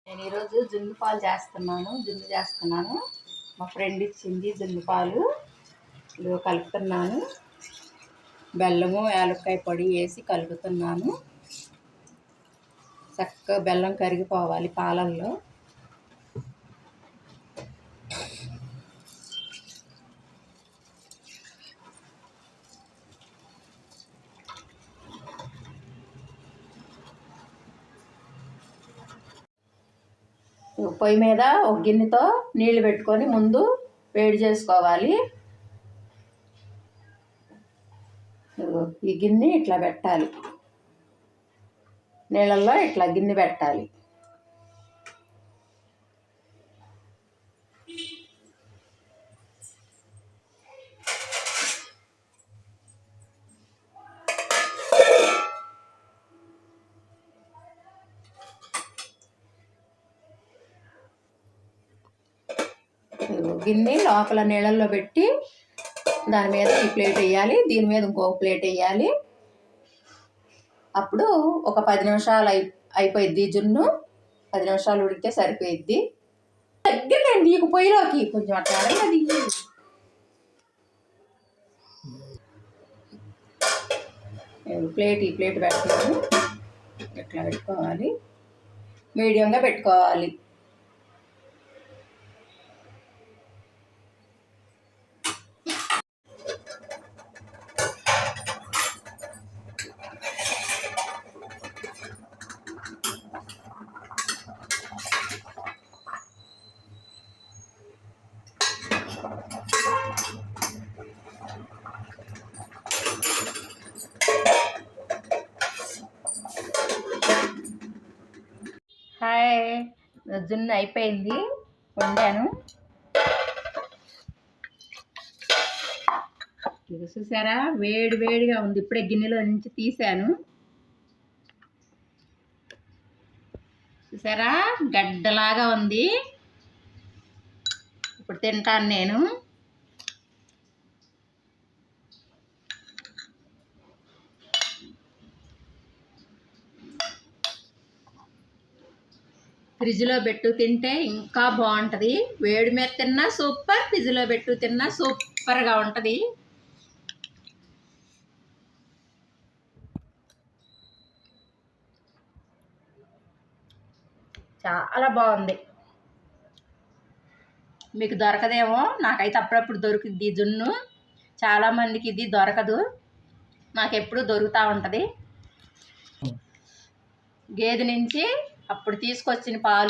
నేను ఈరోజు జున్ను పాలు చేస్తున్నాను. మా ఫ్రెండ్ ఇచ్చింది జున్ను పాలు. ఇదిగో కలుపుతున్నాను. బెల్లము యాలక్కాయ పొడి వేసి కలుపుతున్నాను. చక్కగా బెల్లం కరిగిపోవాలి పాలల్లో. పొయ్యి మీద ఒక గిన్నెతో నీళ్లు పెట్టుకొని ముందు వేడి చేసుకోవాలి. ఈ గిన్నె ఇట్లా పెట్టాలి, నీళ్ళల్లో ఇట్లా గిన్నె పెట్టాలి. గిన్నె లోపల నీళ్ళల్లో పెట్టి దాని మీద ఈ ప్లేట్ వేయాలి, దీని మీద ఇంకొక ప్లేట్ వేయాలి. అప్పుడు ఒక 10 నిమిషాలు అయిపోయిద్ది. జున్ను 10 నిమిషాలు ఉడికితే సరిపోయిద్ది. దగ్గరగా నీకు పొయ్యిలోకి కొంచెం అట్లా అడగది. ఈ ప్లేట్ పెట్టుకోవాలి, ఇట్లా పెట్టుకోవాలి, మీడియంగా పెట్టుకోవాలి. హాయ్, జున్ను అయిపోయింది, వండాను. ఇది చూసారా, వేడిగా ఉంది. ఇప్పుడే గిన్నెలో నుంచి తీసాను. చూసారా, గడ్డలాగా ఉంది. ఇప్పుడు తింటాను నేను. ఫ్రిడ్జ్లో పెట్టు తింటే ఇంకా బాగుంటుంది. వేడి మీద తిన్నా సూపర్, ఫ్రిడ్జ్లో పెట్టు తిన్నా సూపర్గా ఉంటుంది. చాలా బాగుంది. మీకు దొరకదేమో, నాకైతే అప్పుడప్పుడు దొరికిద్ది జున్ను. చాలామందికి ఇది దొరకదు, నాకు ఎప్పుడు దొరుకుతూ ఉంటుంది. గేదె నుంచి అప్పుడు తీసుకొచ్చిన పాలు